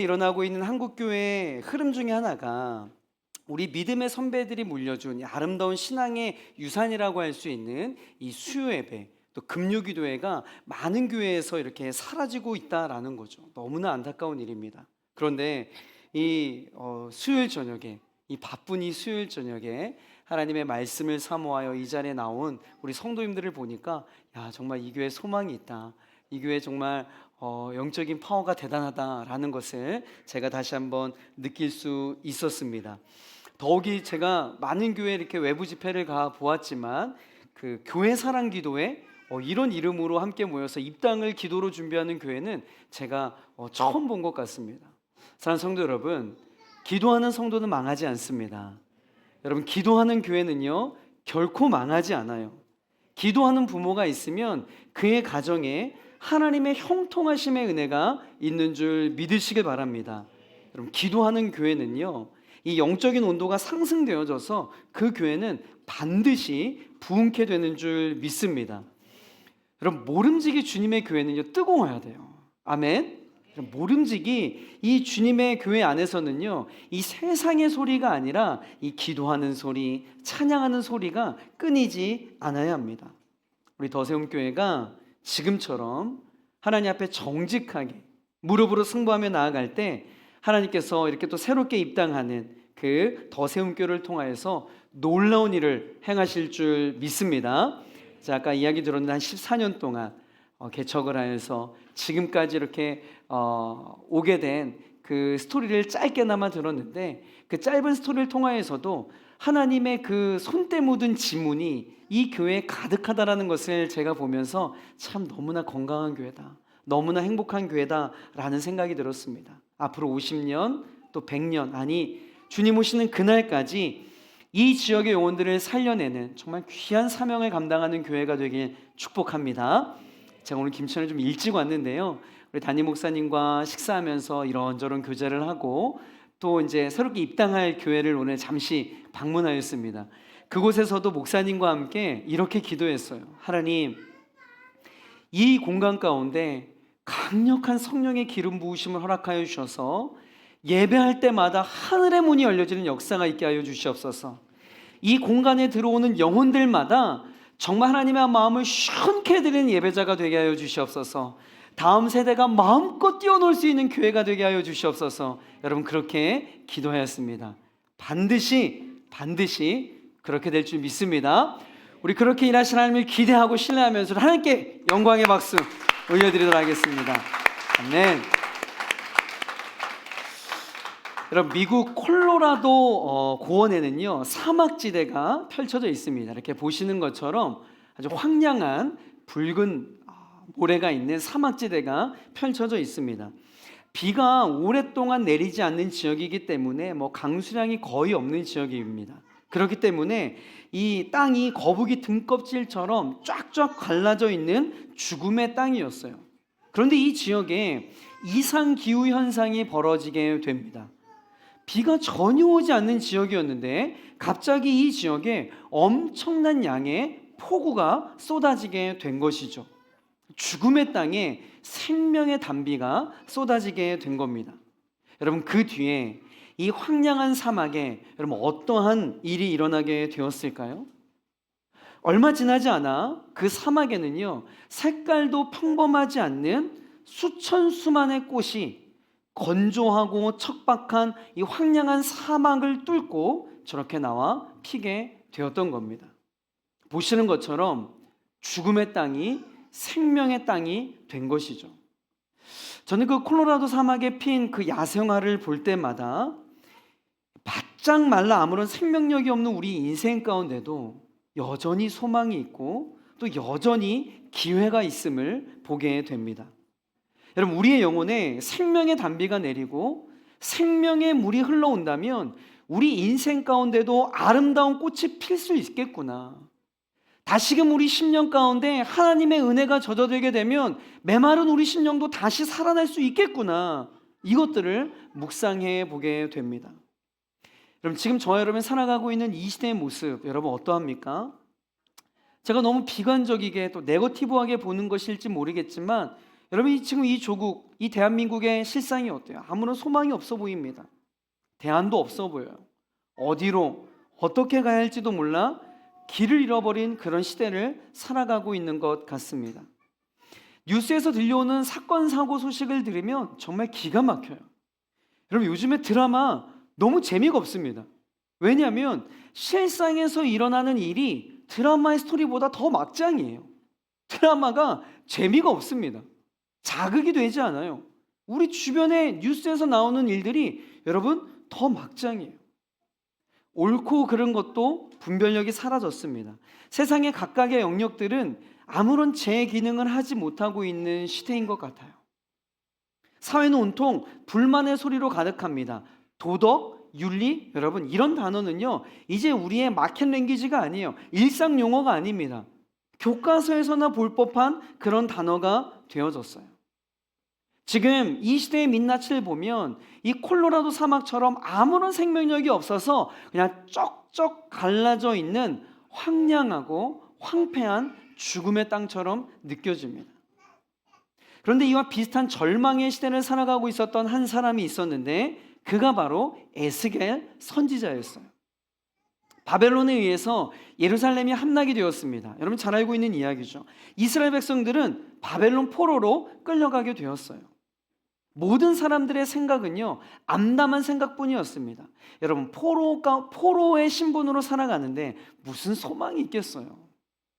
일어나고 있는 한국교회의 흐름 중에 하나가 우리 믿음의 선배들이 물려준 이 아름다운 신앙의 유산이라고 할 수 있는 이 수요 예배, 또 금요 기도회가 많은 교회에서 이렇게 사라지고 있다라는 거죠. 너무나 안타까운 일입니다. 그런데 이 수요일 저녁에, 이 바쁜 이 수요일 저녁에 하나님의 말씀을 사모하여 이 자리에 나온 우리 성도님들을 보니까, 야, 정말 이 교회 소망이 있다, 이 교회 정말 영적인 파워가 대단하다라는 것을 제가 다시 한번 느낄 수 있었습니다. 더욱이 제가 많은 교회 이렇게 외부 집회를 가 보았지만, 그 교회 사랑 기도회, 이런 이름으로 함께 모여서 입당을 기도로 준비하는 교회는 제가 처음 본 것 같습니다. 사랑하는 성도 여러분, 기도하는 성도는 망하지 않습니다. 여러분, 기도하는 교회는요 결코 망하지 않아요. 기도하는 부모가 있으면 그의 가정에 하나님의 형통하심의 은혜가 있는 줄 믿으시길 바랍니다. 여러분, 기도하는 교회는요 이 영적인 온도가 상승되어져서 그 교회는 반드시 부흥케 되는 줄 믿습니다. 여러분, 모름지기 주님의 교회는요 뜨거워야 돼요. 아멘. 모름지기 이 주님의 교회 안에서는요 이 세상의 소리가 아니라 이 기도하는 소리, 찬양하는 소리가 끊이지 않아야 합니다. 우리 더세움교회가 지금처럼 하나님 앞에 정직하게 무릎으로 승부하며 나아갈 때 하나님께서 이렇게 또 새롭게 입당하는 그 더세움교회를 통하여서 놀라운 일을 행하실 줄 믿습니다. 자, 아까 이야기 들었는데 한 14년 동안 개척을 하여서 지금까지 이렇게 오게 된 그 스토리를 짧게나마 들었는데, 그 짧은 스토리를 통하여서도 하나님의 그 손때 묻은 지문이 이 교회에 가득하다라는 것을 제가 보면서 참 너무나 건강한 교회다, 너무나 행복한 교회다라는 생각이 들었습니다. 앞으로 50년 또 100년, 아니 주님 오시는 그날까지 이 지역의 영혼들을 살려내는 정말 귀한 사명을 감당하는 교회가 되길 축복합니다. 제가 오늘 김천에 좀 일찍 왔는데요, 우리 담임 목사님과 식사하면서 이런저런 교제를 하고 또 이제 새롭게 입당할 교회를 오늘 잠시 방문하였습니다. 그곳에서도 목사님과 함께 이렇게 기도했어요. 하나님, 이 공간 가운데 강력한 성령의 기름 부으심을 허락하여 주셔서 예배할 때마다 하늘의 문이 열려지는 역사가 있게 하여 주시옵소서. 이 공간에 들어오는 영혼들마다 정말 하나님의 마음을 시원케 해드리는 예배자가 되게 하여 주시옵소서. 다음 세대가 마음껏 뛰어놀 수 있는 교회가 되게 하여 주시옵소서. 여러분, 그렇게 기도하였습니다. 반드시 그렇게 될 줄 믿습니다. 우리 그렇게 일하신 하나님을 기대하고 신뢰하면서 하나님께 영광의 박수 올려드리도록 하겠습니다. 아멘. 여러분, 미국 콜로라도 고원에는요 사막지대가 펼쳐져 있습니다. 이렇게 보시는 것처럼 아주 황량한 붉은 모래가 있는 사막지대가 펼쳐져 있습니다. 비가 오랫동안 내리지 않는 지역이기 때문에 강수량이 거의 없는 지역입니다. 그렇기 때문에 이 땅이 거북이 등껍질처럼 쫙쫙 갈라져 있는 죽음의 땅이었어요. 그런데 이 지역에 이상 기후 현상이 벌어지게 됩니다. 비가 전혀 오지 않는 지역이었는데 갑자기 이 지역에 엄청난 양의 폭우가 쏟아지게 된 것이죠. 죽음의 땅에 생명의 단비가 쏟아지게 된 겁니다. 여러분, 그 뒤에 이 황량한 사막에 여러분 어떠한 일이 일어나게 되었을까요? 얼마 지나지 않아 그 사막에는요 색깔도 평범하지 않는 수천 수만의 꽃이 건조하고 척박한 이 황량한 사막을 뚫고 저렇게 나와 피게 되었던 겁니다. 보시는 것처럼 죽음의 땅이 생명의 땅이 된 것이죠. 저는 그 콜로라도 사막에 핀 그 야생화를 볼 때마다 바짝 말라 아무런 생명력이 없는 우리 인생 가운데도 여전히 소망이 있고 또 여전히 기회가 있음을 보게 됩니다. 여러분, 우리의 영혼에 생명의 단비가 내리고 생명의 물이 흘러온다면 우리 인생 가운데도 아름다운 꽃이 필 수 있겠구나. 다시금 우리 심령 가운데 하나님의 은혜가 젖어들게 되면 메마른 우리 심령도 다시 살아날 수 있겠구나. 이것들을 묵상해 보게 됩니다. 여러분, 지금 저와 여러분 살아가고 있는 이 시대의 모습 여러분 어떠합니까? 제가 너무 비관적이게 또 네거티브하게 보는 것일지 모르겠지만 여러분 지금 이 조국, 이 대한민국의 실상이 어때요? 아무런 소망이 없어 보입니다. 대안도 없어 보여요. 어디로 어떻게 가야 할지도 몰라 길을 잃어버린 그런 시대를 살아가고 있는 것 같습니다. 뉴스에서 들려오는 사건 사고 소식을 들으면 정말 기가 막혀요. 여러분 요즘에 드라마 너무 재미가 없습니다. 왜냐하면 실상에서 일어나는 일이 드라마의 스토리보다 더 막장이에요. 드라마가 재미가 없습니다. 자극이 되지 않아요. 우리 주변에 뉴스에서 나오는 일들이 여러분 더 막장이에요. 옳고 그른 것도 분별력이 사라졌습니다. 세상의 각각의 영역들은 아무런 재기능을 하지 못하고 있는 시대인 것 같아요. 사회는 온통 불만의 소리로 가득합니다. 도덕, 윤리, 여러분 이런 단어는요 이제 우리의 마켓 랭귀지가 아니에요. 일상 용어가 아닙니다. 교과서에서나 볼 법한 그런 단어가 되어졌어요. 지금 이 시대의 민낯을 보면 이 콜로라도 사막처럼 아무런 생명력이 없어서 그냥 쩍쩍 갈라져 있는 황량하고 황폐한 죽음의 땅처럼 느껴집니다. 그런데 이와 비슷한 절망의 시대를 살아가고 있었던 한 사람이 있었는데 그가 바로 에스겔 선지자였어요. 바벨론에 의해서 예루살렘이 함락이 되었습니다. 여러분 잘 알고 있는 이야기죠. 이스라엘 백성들은 바벨론 포로로 끌려가게 되었어요. 모든 사람들의 생각은요 암담한 생각뿐이었습니다. 여러분 포로의 신분으로 살아가는데 무슨 소망이 있겠어요?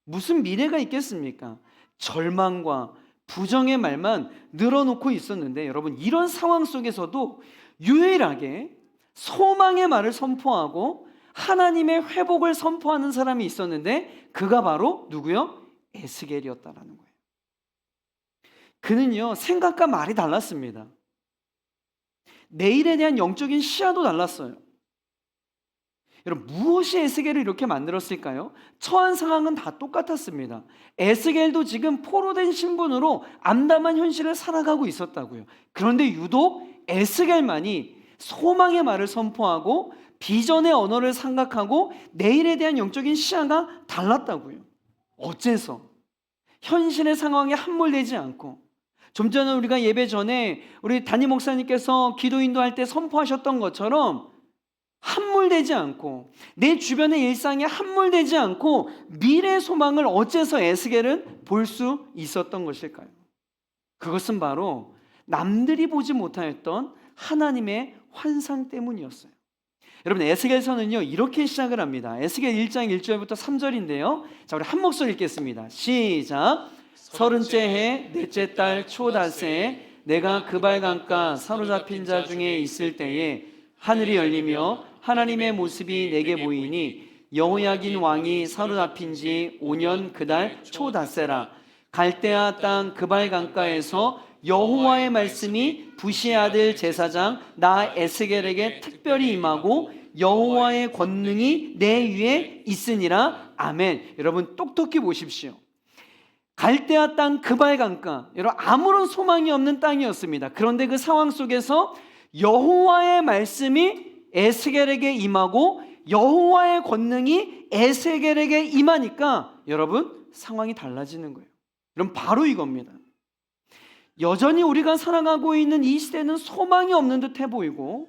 무슨 미래가 있겠습니까? 절망과 부정의 말만 늘어놓고 있었는데 여러분 이런 상황 속에서도 유일하게 소망의 말을 선포하고 하나님의 회복을 선포하는 사람이 있었는데 그가 바로 누구요? 에스겔이었다라는 거예요. 그는요 생각과 말이 달랐습니다. 내일에 대한 영적인 시야도 달랐어요. 여러분 무엇이 에스겔을 이렇게 만들었을까요? 처한 상황은 다 똑같았습니다. 에스겔도 지금 포로된 신분으로 암담한 현실을 살아가고 있었다고요. 그런데 유독 에스겔만이 소망의 말을 선포하고 비전의 언어를 생각하고 내일에 대한 영적인 시야가 달랐다고요. 어째서? 현실의 상황에 함몰되지 않고 좀 전에 우리가 예배 전에 우리 담임 목사님께서 기도 인도할 때 선포하셨던 것처럼 함몰되지 않고 내 주변의 일상에 함몰되지 않고 미래 소망을 어째서 에스겔은 볼 수 있었던 것일까요? 그것은 바로 남들이 보지 못하였던 하나님의 환상 때문이었어요. 여러분 에스겔서는요 이렇게 시작을 합니다. 에스겔 1장 1절부터 3절인데요. 자 우리 한 목소리 읽겠습니다. 시작. 서른째 해 넷째 달 초닷새에 내가 그발강가 사로잡힌 자 중에 있을 때에 하늘이 열리며 하나님의 모습이 내게 보이니 여호야긴 왕이 사로잡힌 지 5년 그달 초닷새라. 갈대아 땅 그발강가에서 여호와의 말씀이 부시의 아들 제사장 나 에스겔에게 특별히 임하고 여호와의 권능이 내 위에 있으니라. 아멘. 여러분 똑똑히 보십시오. 갈대아 땅 그발강가, 여러분 아무런 소망이 없는 땅이었습니다. 그런데 그 상황 속에서 여호와의 말씀이 에스겔에게 임하고 여호와의 권능이 에스겔에게 임하니까 여러분 상황이 달라지는 거예요. 여러분 바로 이겁니다. 여전히 우리가 살아가고 있는 이 시대는 소망이 없는 듯해 보이고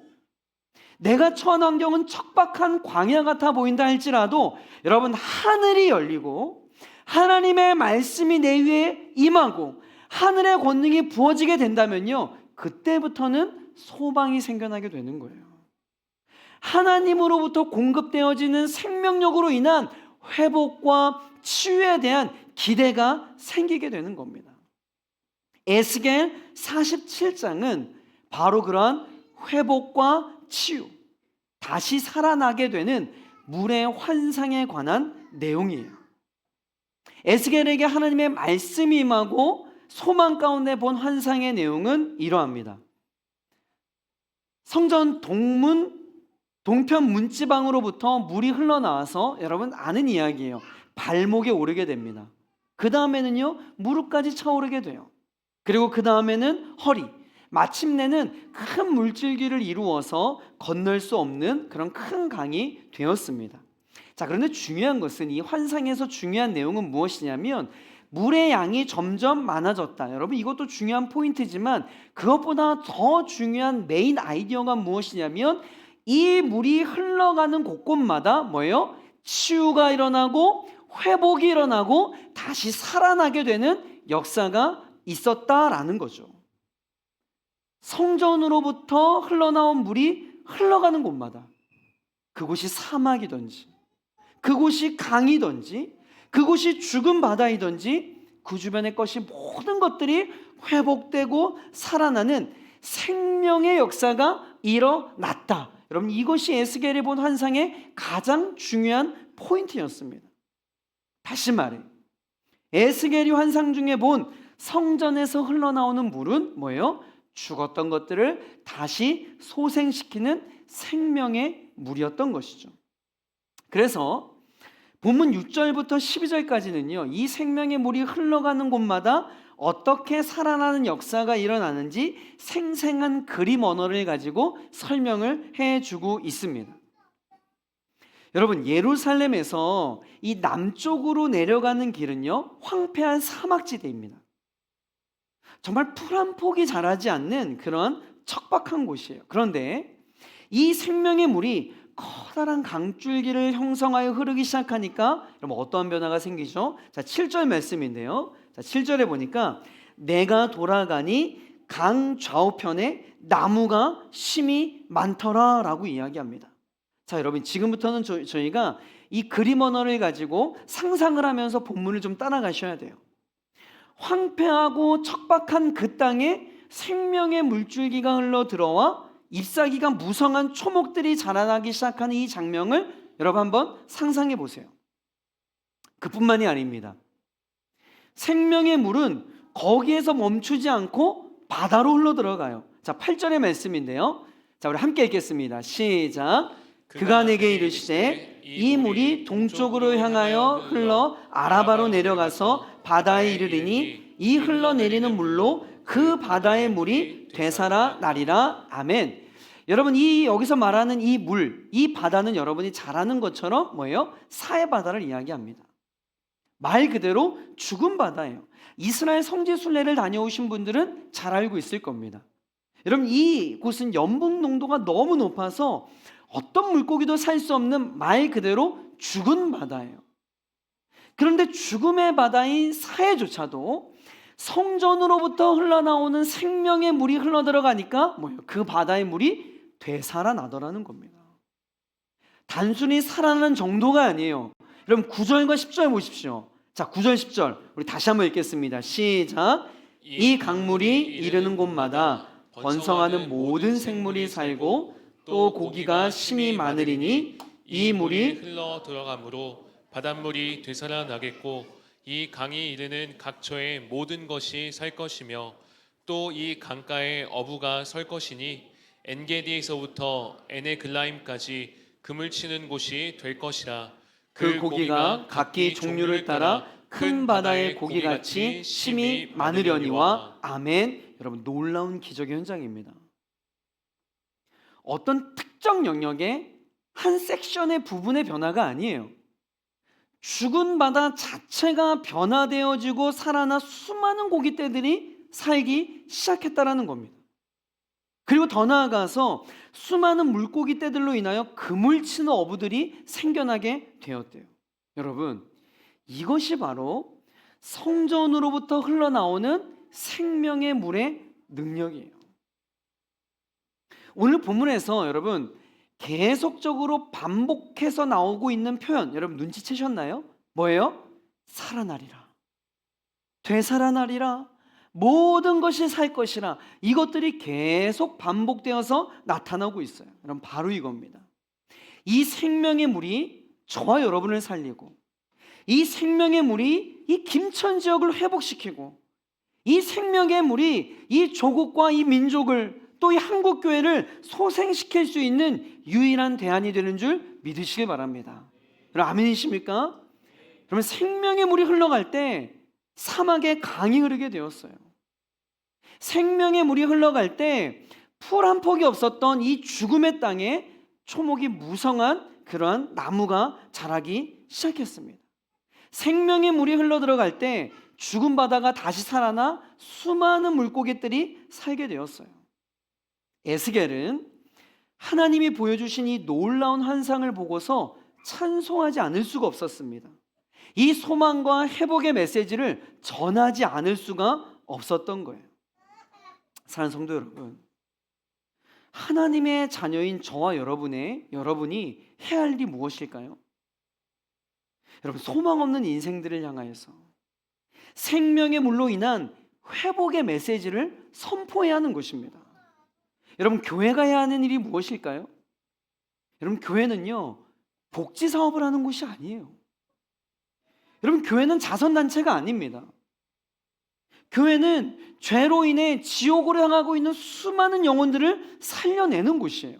내가 처한 환경은 척박한 광야 같아 보인다 할지라도 여러분 하늘이 열리고 하나님의 말씀이 내 위에 임하고 하늘의 권능이 부어지게 된다면요 그때부터는 소망이 생겨나게 되는 거예요. 하나님으로부터 공급되어지는 생명력으로 인한 회복과 치유에 대한 기대가 생기게 되는 겁니다. 에스겔 47장은 바로 그러한 회복과 치유, 다시 살아나게 되는 물의 환상에 관한 내용이에요. 에스겔에게 하나님의 말씀이 임하고 소망 가운데 본 환상의 내용은 이러합니다. 성전 동편 문지방으로부터 물이 흘러나와서 여러분 아는 이야기예요. 발목에 오르게 됩니다. 그 다음에는요 무릎까지 차오르게 돼요. 그리고 그 다음에는 허리, 마침내는 큰 물줄기를 이루어서 건널 수 없는 그런 큰 강이 되었습니다. 자, 그런데 중요한 것은 이 환상에서 중요한 내용은 무엇이냐면 물의 양이 점점 많아졌다. 여러분, 이것도 중요한 포인트지만 그것보다 더 중요한 메인 아이디어가 무엇이냐면 이 물이 흘러가는 곳곳마다 뭐예요? 치유가 일어나고 회복이 일어나고 다시 살아나게 되는 역사가 있었다라는 거죠. 성전으로부터 흘러나온 물이 흘러가는 곳마다, 그곳이 사막이든지 그곳이 강이든지 그곳이 죽은 바다이든지 그 주변의 것이 모든 것들이 회복되고 살아나는 생명의 역사가 일어났다. 여러분, 이것이 에스겔이 본 환상의 가장 중요한 포인트였습니다. 다시 말해, 에스겔이 환상 중에 본 성전에서 흘러나오는 물은 뭐예요? 죽었던 것들을 다시 소생시키는 생명의 물이었던 것이죠. 그래서 본문 6절부터 12절까지는요, 이 생명의 물이 흘러가는 곳마다 어떻게 살아나는 역사가 일어나는지 생생한 그림 언어를 가지고 설명을 해주고 있습니다. 여러분, 예루살렘에서 이 남쪽으로 내려가는 길은요, 황폐한 사막지대입니다. 정말 풀 한 폭이 자라지 않는 그런 척박한 곳이에요. 그런데 이 생명의 물이 커다란 강줄기를 형성하여 흐르기 시작하니까 여러분, 어떠한 변화가 생기죠? 자, 7절 말씀인데요. 자, 7절에 보니까 내가 돌아가니 강 좌우편에 나무가 심이 많더라 라고 이야기합니다. 자, 여러분, 지금부터는 저희가 이 그림 언어를 가지고 상상을 하면서 본문을 좀 따라가셔야 돼요. 황폐하고 척박한 그 땅에 생명의 물줄기가 흘러 들어와 잎사귀가 무성한 초목들이 자라나기 시작하는 이 장면을 여러분 한번 상상해 보세요. 그뿐만이 아닙니다. 생명의 물은 거기에서 멈추지 않고 바다로 흘러 들어가요. 자, 8절의 말씀인데요. 자, 우리 함께 읽겠습니다. 시작. 그가 내게 이르시되 이 물이 동쪽으로 향하여 흘러 아라바로 내려가서 바다에 이르리니 이 흘러내리는 물로 그 바다의 물이 되살아 나리라. 아멘. 여러분, 이 여기서 말하는 이 물, 이 바다는 여러분이 잘 아는 것처럼 뭐예요? 사해 바다를 이야기합니다. 말 그대로 죽은 바다예요. 이스라엘 성지 순례를 다녀오신 분들은 잘 알고 있을 겁니다. 여러분, 이곳은 염분 농도가 너무 높아서 어떤 물고기도 살 수 없는 말 그대로 죽은 바다예요. 그런데 죽음의 바다인 사해조차도 성전으로부터 흘러나오는 생명의 물이 흘러들어가니까 뭐예요? 그 바다의 물이 되살아나더라는 겁니다. 단순히 살아나는 정도가 아니에요. 여러분, 9절과 10절 보십시오. 자, 9절 10절 우리 다시 한번 읽겠습니다. 시작. 이 강물이 이르는 곳마다 번성하는 모든 생물이 살고 또 고기가 심이 많으리니 이 물이 흘러 들어가므로 바닷물이 되살아나겠고 이 강이 이르는 각처의 모든 것이 살 것이며 또 이 강가에 어부가 설 것이니 엔게디에서부터 에네글라임까지 그물 치는 곳이 될 것이라. 그 고기가 각기 종류를 따라 큰 바다의 고기같이 심이 많으려니와. 아멘. 여러분, 놀라운 기적의 현장입니다. 어떤 특정 영역의 한 섹션의 부분의 변화가 아니에요. 죽은 바다 자체가 변화되어지고 살아나 수많은 고깃대들이 살기 시작했다라는 겁니다. 그리고 더 나아가서 수많은 물고기떼들로 인하여 그물 치는 어부들이 생겨나게 되었대요. 여러분, 이것이 바로 성전으로부터 흘러나오는 생명의 물의 능력이에요. 오늘 본문에서 여러분 계속적으로 반복해서 나오고 있는 표현, 여러분 눈치채셨나요? 뭐예요? 살아나리라, 되살아나리라, 모든 것이 살 것이라. 이것들이 계속 반복되어서 나타나고 있어요. 여러분, 바로 이겁니다. 이 생명의 물이 저와 여러분을 살리고, 이 생명의 물이 이 김천 지역을 회복시키고, 이 생명의 물이 이 조국과 이 민족을, 또 이 한국교회를 소생시킬 수 있는 유일한 대안이 되는 줄 믿으시길 바랍니다. 여러분, 아멘이십니까? 그러면 생명의 물이 흘러갈 때 사막에 강이 흐르게 되었어요. 생명의 물이 흘러갈 때 풀 한 폭이 없었던 이 죽음의 땅에 초목이 무성한 그러한 나무가 자라기 시작했습니다. 생명의 물이 흘러 들어갈 때 죽은 바다가 다시 살아나 수많은 물고기들이 살게 되었어요. 에스겔은 하나님이 보여주신 이 놀라운 환상을 보고서 찬송하지 않을 수가 없었습니다. 이 소망과 회복의 메시지를 전하지 않을 수가 없었던 거예요. 사랑하는 성도 여러분, 하나님의 자녀인 저와 여러분이 해야 할 일이 무엇일까요? 여러분, 소망 없는 인생들을 향하여서 생명의 물로 인한 회복의 메시지를 선포해야 하는 것입니다. 여러분, 교회가 해야 하는 일이 무엇일까요? 여러분, 교회는요, 복지 사업을 하는 곳이 아니에요. 여러분, 교회는 자선단체가 아닙니다. 교회는 죄로 인해 지옥으로 향하고 있는 수많은 영혼들을 살려내는 곳이에요.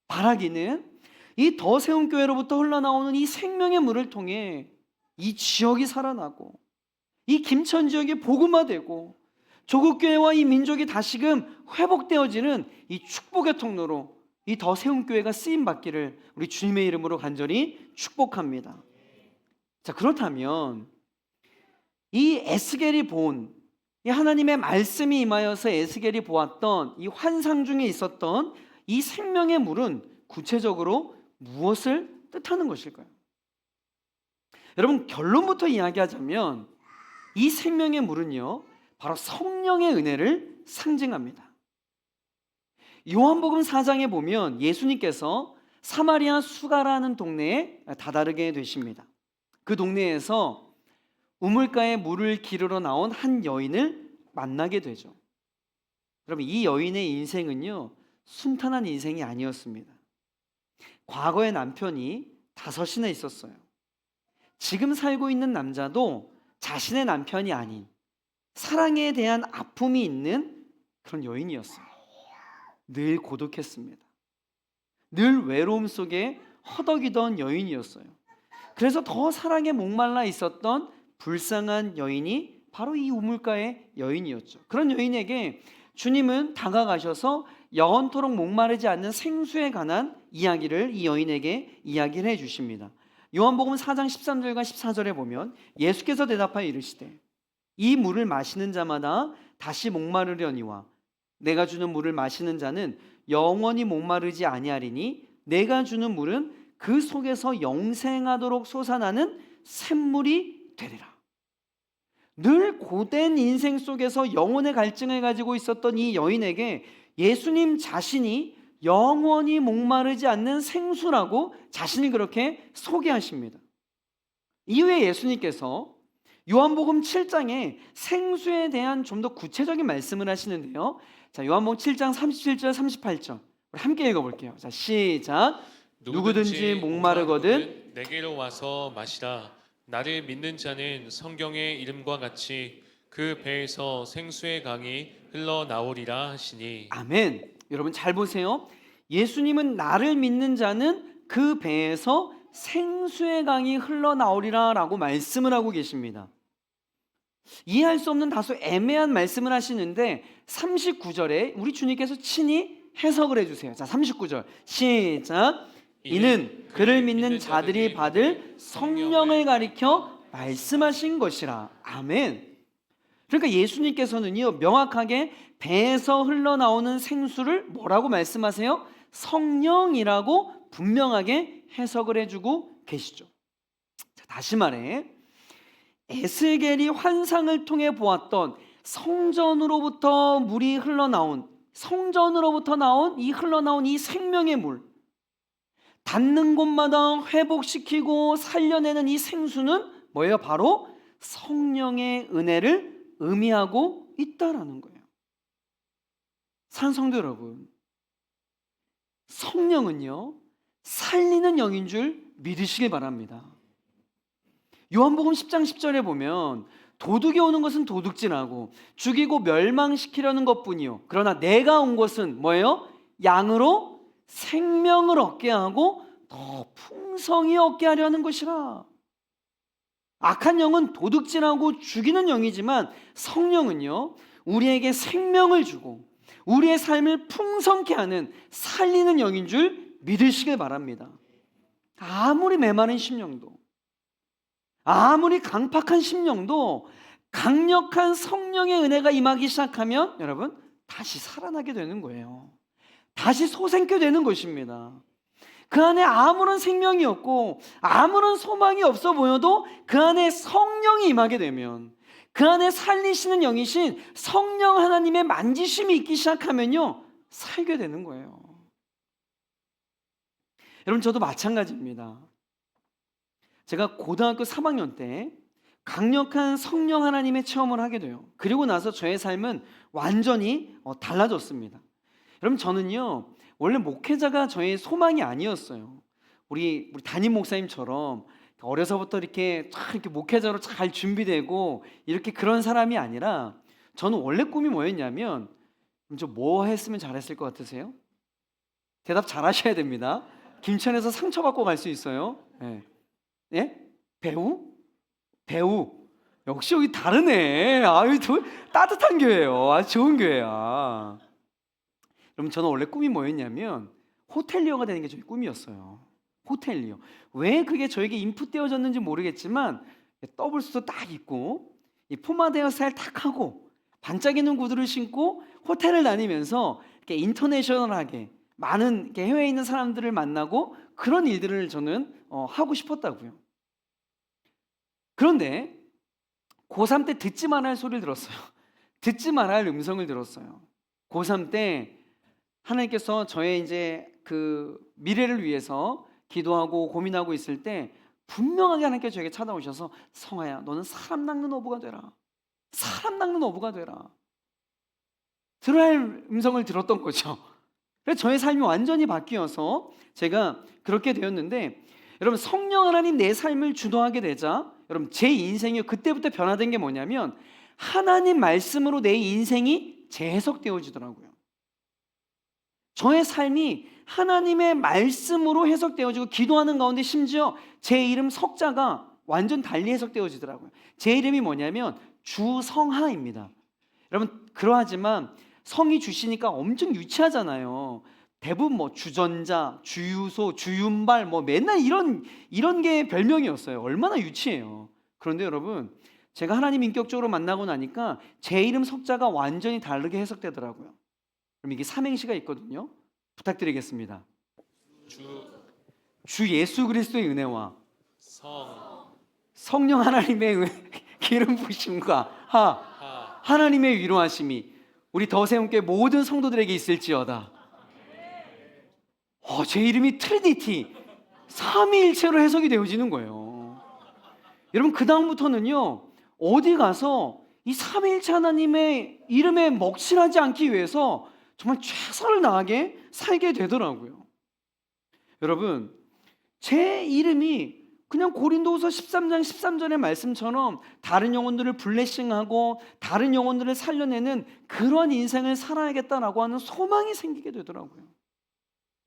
바라기는 이 더 세운 교회로부터 흘러나오는 이 생명의 물을 통해 이 지역이 살아나고 이 김천 지역이 복음화되고 조국교회와 이 민족이 다시금 회복되어지는 이 축복의 통로로 이 더 세운 교회가 쓰임받기를 우리 주님의 이름으로 간절히 축복합니다. 자, 그렇다면 이 에스겔이 본 이 하나님의 말씀이 임하여서 에스겔이 보았던 이 환상 중에 있었던 이 생명의 물은 구체적으로 무엇을 뜻하는 것일까요? 여러분, 결론부터 이야기하자면 이 생명의 물은요, 바로 성령의 은혜를 상징합니다. 요한복음 4장에 보면 예수님께서 사마리아 수가라는 동네에 다다르게 되십니다. 그 동네에서 우물가에 물을 기르러 나온 한 여인을 만나게 되죠. 여러분, 이 여인의 인생은요, 순탄한 인생이 아니었습니다. 과거에 남편이 5이나 있었어요. 지금 살고 있는 남자도 자신의 남편이 아닌 사랑에 대한 아픔이 있는 그런 여인이었어요. 늘 고독했습니다. 늘 외로움 속에 허덕이던 여인이었어요. 그래서 더 사랑에 목말라 있었던 불쌍한 여인이 바로 이 우물가의 여인이었죠. 그런 여인에게 주님은 다가가셔서 영원토록 목마르지 않는 생수에 관한 이야기를 이 여인에게 이야기를 해주십니다. 요한복음 4장 13절과 14절에 보면 예수께서 대답하여 이르시되 이 물을 마시는 자마다 다시 목마르려니와 내가 주는 물을 마시는 자는 영원히 목마르지 아니하리니 내가 주는 물은 그 속에서 영생하도록 솟아나는 샘물이 되리라. 늘 고된 인생 속에서 영혼의 갈증을 가지고 있었던 이 여인에게 예수님 자신이 영원히 목마르지 않는 생수라고 자신이 그렇게 소개하십니다. 이후에 예수님께서 요한복음 7장에 생수에 대한 좀 더 구체적인 말씀을 하시는데요. 자, 요한복음 7장 37절 38절 우리 함께 읽어볼게요. 자, 시작. 누구든지 목마르거든 내게로 와서 마시라. 나를 믿는 자는 성경의 이름과 같이 그 배에서 생수의 강이 흘러나오리라 하시니. 아멘. 여러분 잘 보세요. 예수님은 나를 믿는 자는 그 배에서 생수의 강이 흘러나오리라 라고 말씀을 하고 계십니다. 이해할 수 없는 다소 애매한 말씀을 하시는데 39절에 우리 주님께서 친히 해석을 해주세요. 자, 39절 시작. 이는 그를 믿는 자들이 받을 성령을 가리켜 말씀하신 것이라. 아멘. 그러니까 예수님께서는요, 명확하게 배에서 흘러나오는 생수를 뭐라고 말씀하세요? 성령이라고 분명하게 해석을 해주고 계시죠. 자, 다시 말해 에스겔이 환상을 통해 보았던 성전으로부터 물이 흘러나온, 성전으로부터 흘러나온 이 생명의 물, 닿는 곳마다 회복시키고 살려내는 이 생수는 뭐예요? 바로 성령의 은혜를 의미하고 있다라는 거예요. 사랑하는 성도 여러분, 성령은요, 살리는 영인 줄 믿으시길 바랍니다. 요한복음 10장 10절에 보면 도둑이 오는 것은 도둑질하고 죽이고 멸망시키려는 것뿐이요, 그러나 내가 온 것은 뭐예요? 양으로 생명을 얻게 하고 더 풍성히 얻게 하려는 것이라. 악한 영은 도둑질하고 죽이는 영이지만 성령은요, 우리에게 생명을 주고 우리의 삶을 풍성케 하는 살리는 영인 줄 믿으시길 바랍니다. 아무리 메마른 심령도, 아무리 강팍한 심령도 강력한 성령의 은혜가 임하기 시작하면 여러분 다시 살아나게 되는 거예요. 다시 소생케 되는 것입니다. 그 안에 아무런 생명이 없고 아무런 소망이 없어 보여도 그 안에 성령이 임하게 되면, 그 안에 살리시는 영이신 성령 하나님의 만지심이 있기 시작하면요 살게 되는 거예요. 여러분, 저도 마찬가지입니다. 제가 고등학교 3학년 때 강력한 성령 하나님의 체험을 하게 돼요. 그리고 나서 저의 삶은 완전히 달라졌습니다. 여러분, 저는요 원래 목회자가 저의 소망이 아니었어요. 우리 담임 목사님처럼 어려서부터 이렇게 목회자로 잘 준비되고 이렇게 그런 사람이 아니라, 저는 원래 꿈이 뭐였냐면, 저 뭐 했으면 잘했을 것 같으세요? 대답 잘 하셔야 됩니다. 김천에서 상처받고 갈 수 있어요. 예? 예? 배우? 배우. 역시 여기 다르네. 아유, 따뜻한 교회예요. 아주 좋은 교회야. 여러분, 저는 원래 꿈이 뭐였냐면 호텔리어가 되는 게 저희 꿈이었어요. 호텔리어. 왜 그게 저에게 인풋되어졌는지 모르겠지만 더블수도 딱 입고 이 포마드 헤어스타일 탁 하고 반짝이는 구두를 신고 호텔을 다니면서 이렇게 인터내셔널하게 많은 이렇게 해외에 있는 사람들을 만나고 그런 일들을 저는 하고 싶었다고요. 그런데 고3 때 듣지 말아야 할 소리를 들었어요. 듣지 말아야 할 음성을 들었어요. 고3 때 하나님께서 저의 이제 그 미래를 위해서 기도하고 고민하고 있을 때 분명하게 하나님께서 저에게 찾아오셔서, 성아야, 너는 사람 낚는 어부가 되라. 사람 낚는 어부가 되라. 들어야 할 음성을 들었던 거죠. 그래서 저의 삶이 완전히 바뀌어서 제가 그렇게 되었는데, 여러분, 성령 하나님 내 삶을 주도하게 되자 여러분 제 인생이 그때부터 변화된 게 뭐냐면, 하나님 말씀으로 내 인생이 재해석되어지더라고요. 저의 삶이 하나님의 말씀으로 해석되어지고, 기도하는 가운데 심지어 제 이름 석자가 완전 달리 해석되어지더라고요. 제 이름이 뭐냐면 주성하입니다. 여러분, 그러하지만 성이 주시니까 엄청 유치하잖아요. 대부분 뭐 주전자, 주유소, 주윤발 뭐 맨날 이런 게 별명이었어요. 얼마나 유치해요. 그런데 여러분, 제가 하나님 인격적으로 만나고 나니까 제 이름 석자가 완전히 다르게 해석되더라고요. 그럼 이게 삼행시가 있거든요. 부탁드리겠습니다. 주 예수 그리스도의 은혜와 성령 하나님의 기름 부으심과 하나님의 위로하심이 우리 더세움교회 모든 성도들에게 있을지어다. 제 이름이 트리니티, 삼위일체로 해석이 되어지는 거예요. 여러분, 그 다음부터는요 어디 가서 이 삼위일체 하나님의 이름에 먹칠하지 않기 위해서 정말 최선을 다하게 살게 되더라고요. 여러분, 제 이름이 그냥 고린도후서 13장 13절의 말씀처럼 다른 영혼들을 블레싱하고 다른 영혼들을 살려내는 그런 인생을 살아야겠다라고 하는 소망이 생기게 되더라고요.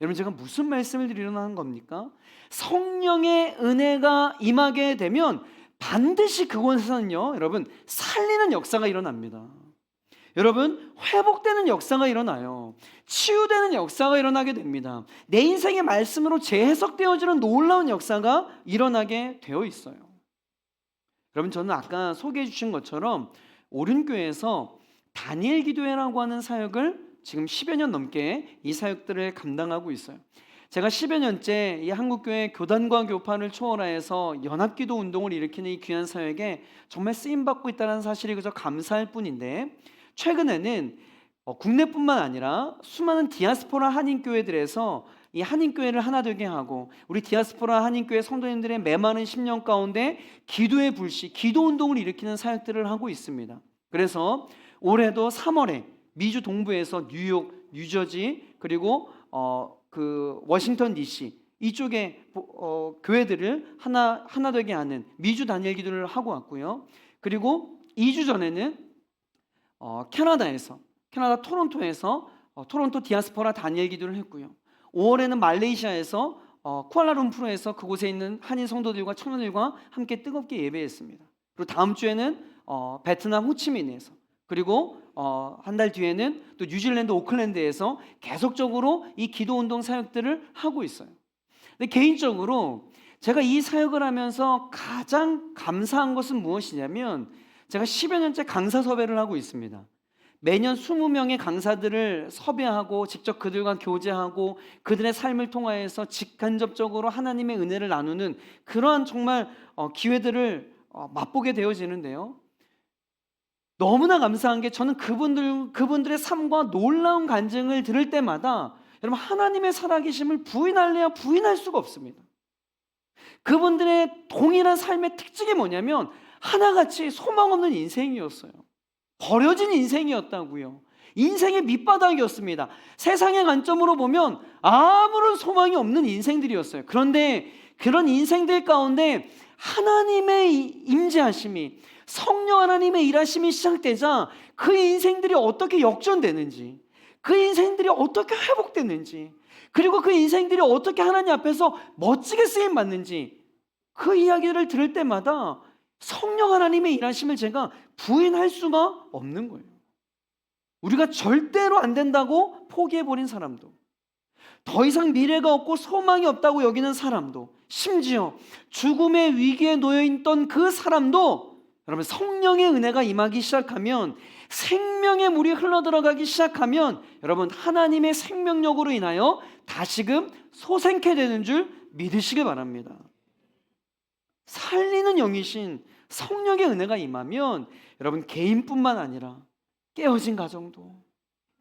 여러분, 제가 무슨 말씀을 드리려고 하는 겁니까? 성령의 은혜가 임하게 되면 반드시 그곳에서는요 여러분 살리는 역사가 일어납니다. 여러분, 회복되는 역사가 일어나요. 치유되는 역사가 일어나게 됩니다. 내 인생의 말씀으로 재해석되어지는 놀라운 역사가 일어나게 되어 있어요. 여러분, 저는 아까 소개해 주신 것처럼 오륜교회에서 다니엘 기도회라고 하는 사역을 지금 10여 년 넘게 이 사역들을 감당하고 있어요. 제가 10여 년째 이 한국교회 교단과 교파를 초월하여서 연합기도 운동을 일으키는 이 귀한 사역에 정말 쓰임받고 있다는 사실이 그저 감사할 뿐인데, 최근에는 국내뿐만 아니라 수많은 디아스포라 한인교회들에서 이 한인교회를 하나 되게 하고 우리 디아스포라 한인교회 성도님들의 메마른 10년 가운데 기도의 불씨, 기도운동을 일으키는 사역들을 하고 있습니다. 그래서 올해도 3월에 미주 동부에서 뉴욕, 뉴저지, 그리고 그 워싱턴 DC 이쪽에 교회들을 하나 되게 하는 미주 단일 기도를 하고 왔고요. 그리고 2주 전에는 캐나다 토론토에서 토론토 디아스포라 다니엘 기도를 했고요. 5월에는 말레이시아에서 쿠알라룸푸르에서 그곳에 있는 한인 성도들과 청년들과 함께 뜨겁게 예배했습니다. 그리고 다음 주에는 베트남 호치민에서, 그리고 한 달 뒤에는 또 뉴질랜드 오클랜드에서 계속적으로 이 기도운동 사역들을 하고 있어요. 근데 개인적으로 제가 이 사역을 하면서 가장 감사한 것은 무엇이냐면, 제가 10여 년째 강사 섭외를 하고 있습니다. 매년 20명의 강사들을 섭외하고 직접 그들과 교제하고 그들의 삶을 통하여서 직간접적으로 하나님의 은혜를 나누는 그러한 정말 기회들을 맛보게 되어지는데요. 너무나 감사한 게 저는 그분들의 삶과 놀라운 간증을 들을 때마다 여러분 하나님의 살아계심을 부인할래야 부인할 수가 없습니다. 그분들의 동일한 삶의 특징이 뭐냐면 하나같이 소망 없는 인생이었어요. 버려진 인생이었다고요. 인생의 밑바닥이었습니다. 세상의 관점으로 보면 아무런 소망이 없는 인생들이었어요. 그런데 그런 인생들 가운데 하나님의 임재하심이, 성령 하나님의 일하심이 시작되자 그 인생들이 어떻게 역전되는지, 그 인생들이 어떻게 회복되는지, 그리고 그 인생들이 어떻게 하나님 앞에서 멋지게 쓰임 받는지, 그 이야기를 들을 때마다 성령 하나님의 일하심을 제가 부인할 수가 없는 거예요. 우리가 절대로 안 된다고 포기해버린 사람도, 더 이상 미래가 없고 소망이 없다고 여기는 사람도, 심지어 죽음의 위기에 놓여있던 그 사람도 여러분 성령의 은혜가 임하기 시작하면, 생명의 물이 흘러들어가기 시작하면 여러분 하나님의 생명력으로 인하여 다시금 소생케 되는 줄 믿으시기 바랍니다. 살리는 영이신 성령의 은혜가 임하면 여러분 개인뿐만 아니라 깨어진 가정도,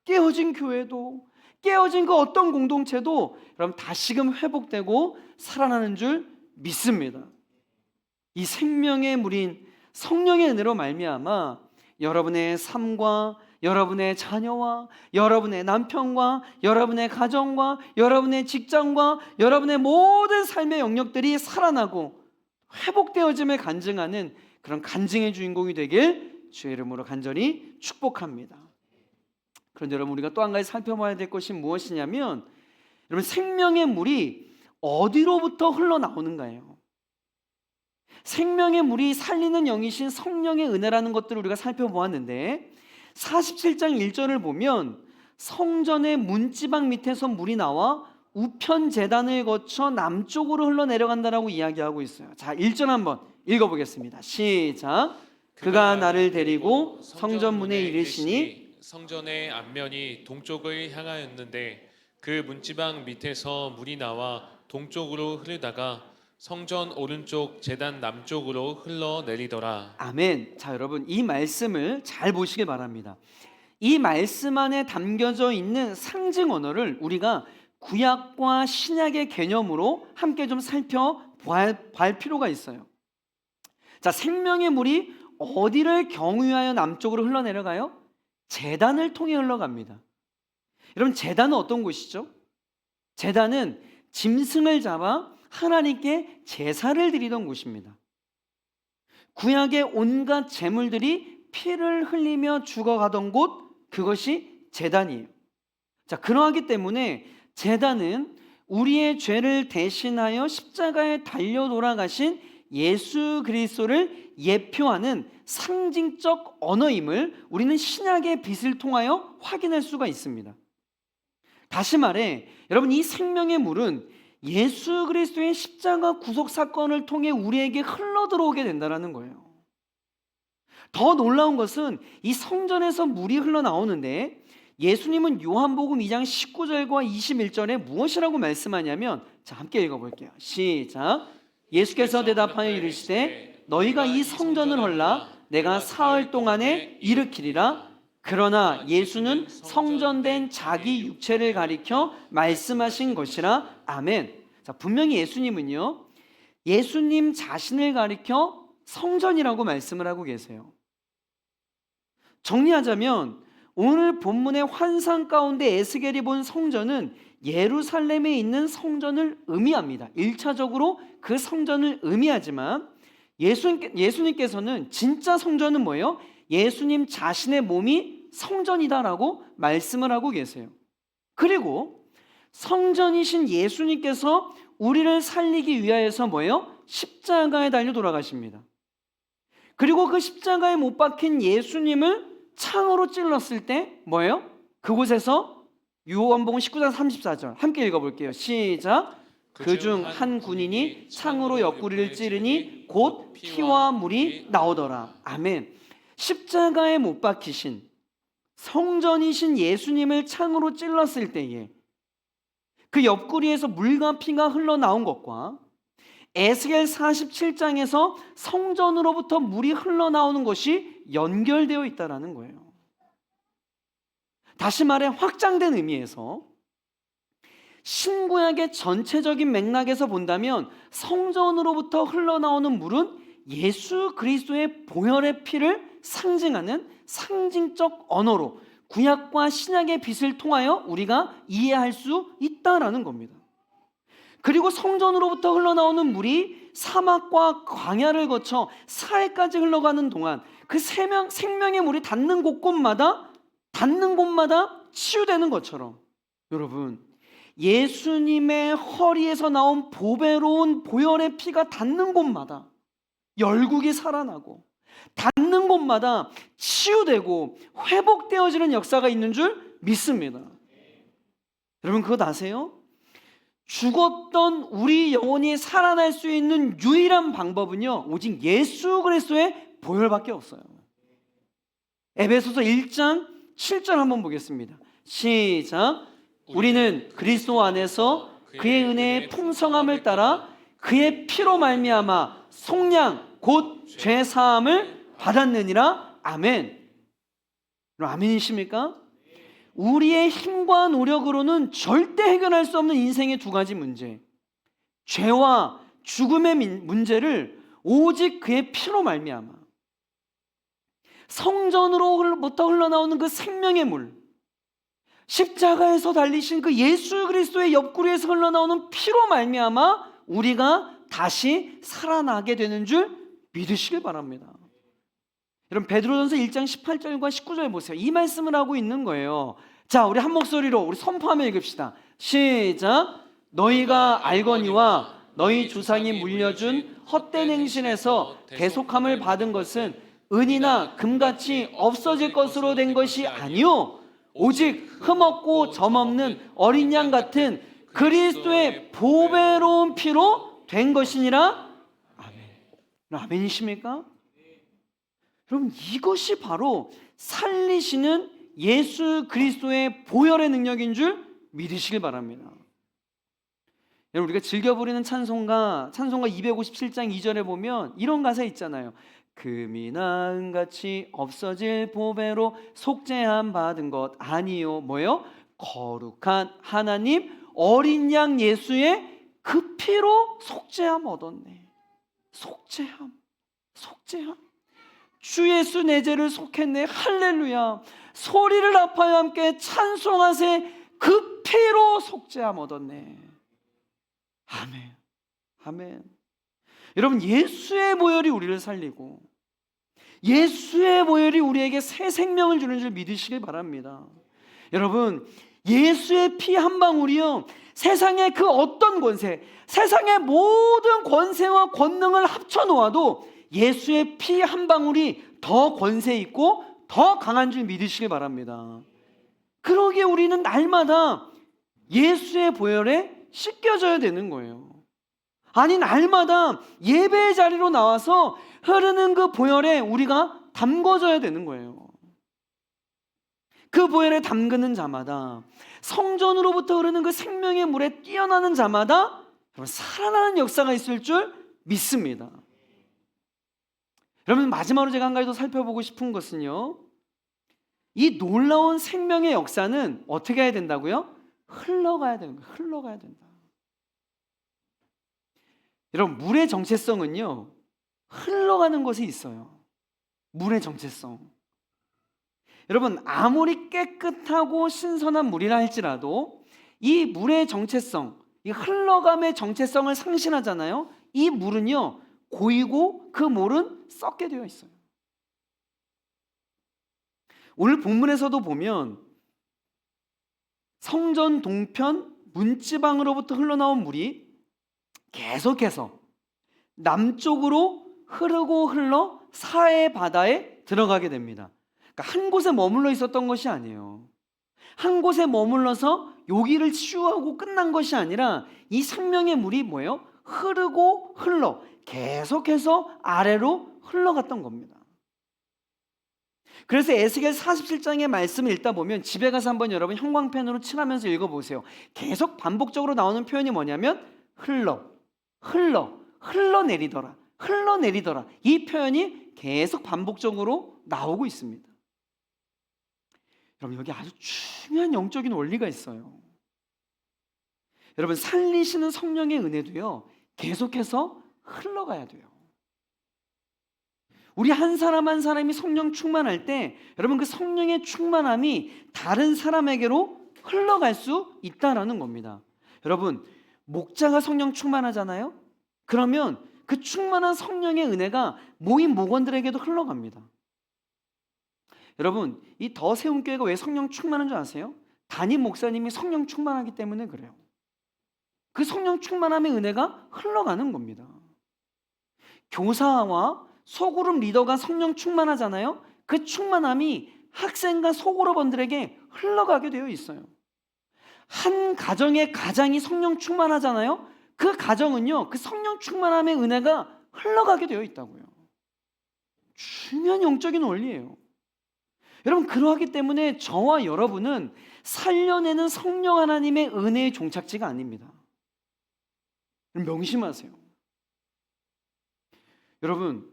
깨어진 교회도, 깨어진 그 어떤 공동체도 여러분 다시금 회복되고 살아나는 줄 믿습니다. 이 생명의 물인 성령의 은혜로 말미암아 여러분의 삶과 여러분의 자녀와 여러분의 남편과 여러분의 가정과 여러분의 직장과 여러분의 모든 삶의 영역들이 살아나고 회복되어짐을 간증하는 그런 간증의 주인공이 되길 주의 이름으로 간절히 축복합니다. 그런데 여러분 우리가 또 한 가지 살펴봐야 될 것이 무엇이냐면 여러분 생명의 물이 어디로부터 흘러나오는가요? 생명의 물이 살리는 영이신 성령의 은혜라는 것들을 우리가 살펴보았는데 47장 1절을 보면 성전의 문지방 밑에서 물이 나와 우편 제단을 거쳐 남쪽으로 흘러내려간다라고 이야기하고 있어요. 자, 1절 한번 읽어보겠습니다. 시작. 그가 나를 데리고 성전 문에 이르시니 성전의 앞면이 동쪽을 향하였는데 그 문지방 밑에서 물이 나와 동쪽으로 흐르다가 성전 오른쪽 제단 남쪽으로 흘러내리더라. 아멘. 자, 여러분 이 말씀을 잘 보시길 바랍니다. 이 말씀 안에 담겨져 있는 상징 언어를 우리가 구약과 신약의 개념으로 함께 좀 살펴봐야 할 필요가 있어요. 자, 생명의 물이 어디를 경유하여 남쪽으로 흘러내려가요? 제단을 통해 흘러갑니다. 여러분 제단은 어떤 곳이죠? 제단은 짐승을 잡아 하나님께 제사를 드리던 곳입니다. 구약의 온갖 제물들이 피를 흘리며 죽어가던 곳, 그것이 제단이에요. 자, 그러하기 때문에 제단은 우리의 죄를 대신하여 십자가에 달려 돌아가신 예수 그리스도를 예표하는 상징적 언어임을 우리는 신약의 빛을 통하여 확인할 수가 있습니다. 다시 말해 여러분 이 생명의 물은 예수 그리스도의 십자가 구속 사건을 통해 우리에게 흘러들어오게 된다는 거예요. 더 놀라운 것은 이 성전에서 물이 흘러나오는데 예수님은 요한복음 2장 19절과 21절에 무엇이라고 말씀하냐면, 자 함께 읽어볼게요. 시작. 예수께서 대답하여 이르시되 너희가 이 성전을 헐라 내가 사흘 동안에 일으키리라. 그러나 예수는 성전된 자기 육체를 가리켜 말씀하신 것이라. 아멘. 자, 분명히 예수님은요 예수님 자신을 가리켜 성전이라고 말씀을 하고 계세요. 정리하자면 오늘 본문의 환상 가운데 에스겔이 본 성전은 예루살렘에 있는 성전을 의미합니다. 1차적으로 그 성전을 의미하지만 예수님께서는 진짜 성전은 뭐예요? 예수님 자신의 몸이 성전이다라고 말씀을 하고 계세요. 그리고 성전이신 예수님께서 우리를 살리기 위하여서 뭐예요? 십자가에 달려 돌아가십니다. 그리고 그 십자가에 못 박힌 예수님을 창으로 찔렀을 때 뭐예요? 그곳에서 요한복음 19장 34절 함께 읽어볼게요. 시작. 그중 한 군인이 창으로 옆구리를 찌르니 곧 피와 물이 나오더라. 아멘. 십자가에 못 박히신 성전이신 예수님을 창으로 찔렀을 때에 그 옆구리에서 물과 피가 흘러나온 것과 에스겔 47장에서 성전으로부터 물이 흘러나오는 것이 연결되어 있다는 거예요. 다시 말해 확장된 의미에서 신구약의 전체적인 맥락에서 본다면 성전으로부터 흘러나오는 물은 예수 그리스도의 보혈의 피를 상징하는 상징적 언어로 구약과 신약의 빛을 통하여 우리가 이해할 수 있다라는 겁니다. 그리고 성전으로부터 흘러나오는 물이 사막과 광야를 거쳐 사해까지 흘러가는 동안 그 생명의 물이 닿는 곳마다 치유되는 것처럼, 여러분, 예수님의 허리에서 나온 보배로운 보혈의 피가 닿는 곳마다 열국이 살아나고 닿는 곳마다 치유되고 회복되어지는 역사가 있는 줄 믿습니다. 여러분, 그거 아세요? 죽었던 우리 영혼이 살아날 수 있는 유일한 방법은요, 오직 예수 그리스도의 보혈밖에 없어요. 에베소서 1장 7절 한번 보겠습니다. 시작. 우리는 그리스도 안에서 그의 은혜의 풍성함을 따라 그의 피로 말미암아 속량 곧 죄 사함을 받았느니라. 아멘. 아멘이십니까? 우리의 힘과 노력으로는 절대 해결할 수 없는 인생의 두 가지 문제, 죄와 죽음의 문제를 오직 그의 피로 말미암아 성전으로부터 흘러나오는 그 생명의 물, 십자가에서 달리신 그 예수 그리스도의 옆구리에서 흘러나오는 피로 말미암아 우리가 다시 살아나게 되는 줄 믿으시길 바랍니다. 여러분, 베드로전서 1장 18절과 19절 보세요. 이 말씀을 하고 있는 거예요. 자, 우리 한 목소리로 우리 선포하며 읽읍시다. 시작. 너희가 알거니와 너희 조상이 물려준 헛된 행실에서 대속함을 받은 것은 은이나 금같이 없어질 것으로 된 것이 아니요 오직 흠없고 점없는 어린 양 같은 그리스도의 보배로운 피로 된 것이니라. 아멘. 아멘이십니까? 여러분, 이것이 바로 살리시는 예수 그리스도의 보혈의 능력인 줄 믿으시길 바랍니다. 여러분, 우리가 즐겨 부르는 찬송가 257장 2절에 보면 이런 가사 있잖아요. 금이나 은같이 없어질 보배로 속죄함 받은 것 아니요 뭐요? 거룩한 하나님 어린 양 예수의 그 피로 속죄함 얻었네. 속죄함. 주 예수 내 죄를 속했네. 할렐루야. 소리를 아파요 함께 찬송하세. 그 피로 속죄함 얻었네. 아멘. 아멘. 여러분, 예수의 보혈이 우리를 살리고 예수의 보혈이 우리에게 새 생명을 주는 줄 믿으시길 바랍니다. 여러분, 예수의 피 한 방울이요 세상의 그 어떤 권세, 세상의 모든 권세와 권능을 합쳐 놓아도 예수의 피 한 방울이 더 권세 있고 더 강한 줄 믿으시길 바랍니다. 그러기에 우리는 날마다 예수의 보혈에 씻겨져야 되는 거예요. 아니, 날마다 예배의 자리로 나와서 흐르는 그 보혈에 우리가 담궈져야 되는 거예요. 그 보혈에 담그는 자마다, 성전으로부터 흐르는 그 생명의 물에 뛰어나는 자마다 살아나는 역사가 있을 줄 믿습니다. 여러분, 마지막으로 제가 한 가지 더 살펴보고 싶은 것은요, 이 놀라운 생명의 역사는 어떻게 해야 된다고요? 흘러가야 되는 거예요. 흘러가야 된다. 여러분, 물의 정체성은요 흘러가는 것이 있어요. 물의 정체성. 여러분, 아무리 깨끗하고 신선한 물이라 할지라도 이 물의 정체성, 이 흘러감의 정체성을 상실하잖아요. 이 물은요 고이고 그 물은 썩게 되어 있어요. 오늘 본문에서도 보면 성전 동편 문지방으로부터 흘러나온 물이 계속해서 남쪽으로 흐르고 흘러 사해 바다에 들어가게 됩니다. 그러니까 한 곳에 머물러 있었던 것이 아니에요. 한 곳에 머물러서 여기를 치유하고 끝난 것이 아니라 이 생명의 물이 뭐예요? 흐르고 흘러 계속해서 아래로 흘러갔던 겁니다. 그래서 에스겔 47장의 말씀을 읽다 보면 집에 가서 한번 여러분 형광펜으로 칠하면서 읽어보세요. 계속 반복적으로 나오는 표현이 뭐냐면 흘러내리더라. 이 표현이 계속 반복적으로 나오고 있습니다. 여러분, 여기 아주 중요한 영적인 원리가 있어요. 여러분, 살리시는 성령의 은혜도요, 계속해서 흘러가야 돼요. 우리 한 사람 한 사람이 성령 충만할 때 여러분, 그 성령의 충만함이 다른 사람에게로 흘러갈 수 있다라는 겁니다. 여러분, 목자가 성령 충만하잖아요. 그러면 그 충만한 성령의 은혜가 모인 목원들에게도 흘러갑니다. 여러분, 이 더 세운 교회가 왜 성령 충만한 줄 아세요? 담임 목사님이 성령 충만하기 때문에 그래요. 그 성령 충만함의 은혜가 흘러가는 겁니다. 교사와 소그룹 리더가 성령 충만하잖아요. 그 충만함이 학생과 소그룹원들에게 흘러가게 되어 있어요. 한 가정의 가장이 성령 충만하잖아요. 그 가정은요, 그 성령 충만함의 은혜가 흘러가게 되어 있다고요. 중요한 영적인 원리예요. 여러분, 그러하기 때문에 저와 여러분은 살려내는 성령 하나님의 은혜의 종착지가 아닙니다. 명심하세요. 여러분,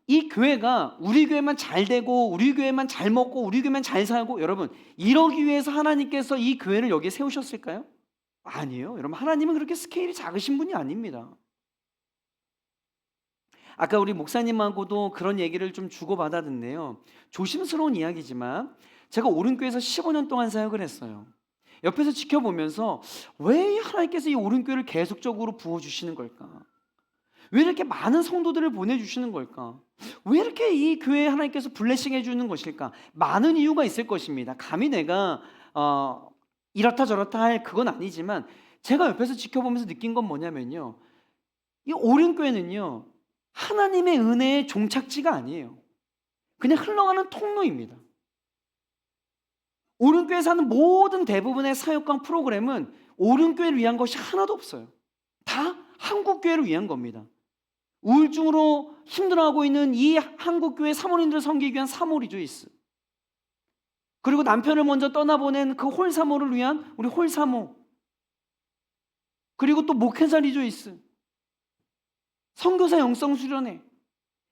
이 교회가 우리 교회만 잘 되고 우리 교회만 잘 먹고 우리 교회만 잘 살고, 여러분, 이러기 위해서 하나님께서 이 교회를 여기에 세우셨을까요? 아니에요. 여러분, 하나님은 그렇게 스케일이 작으신 분이 아닙니다. 아까 우리 목사님하고도 그런 얘기를 좀 주고받아 듣네요. 조심스러운 이야기지만 제가 오른교회에서 15년 동안 사역을 했어요. 옆에서 지켜보면서 왜 하나님께서 이 오른교회를 계속적으로 부어주시는 걸까? 왜 이렇게 많은 성도들을 보내주시는 걸까? 왜 이렇게 이 교회에 하나님께서 블레싱 해주는 것일까? 많은 이유가 있을 것입니다. 감히 내가 이렇다 저렇다 할 그건 아니지만, 제가 옆에서 지켜보면서 느낀 건 뭐냐면요, 이 오륜교회는요, 하나님의 은혜의 종착지가 아니에요. 그냥 흘러가는 통로입니다. 오륜교회에서 하는 모든 대부분의 사역과 프로그램은 오륜교회를 위한 것이 하나도 없어요. 다 한국교회를 위한 겁니다. 우울증으로 힘들어하고 있는 이 한국교회 사모님들을 섬기기 위한 사모 리조이스, 그리고 남편을 먼저 떠나보낸 그 홀사모를 위한 우리 홀사모, 그리고 또 목회자 리조이스, 선교사 영성수련회,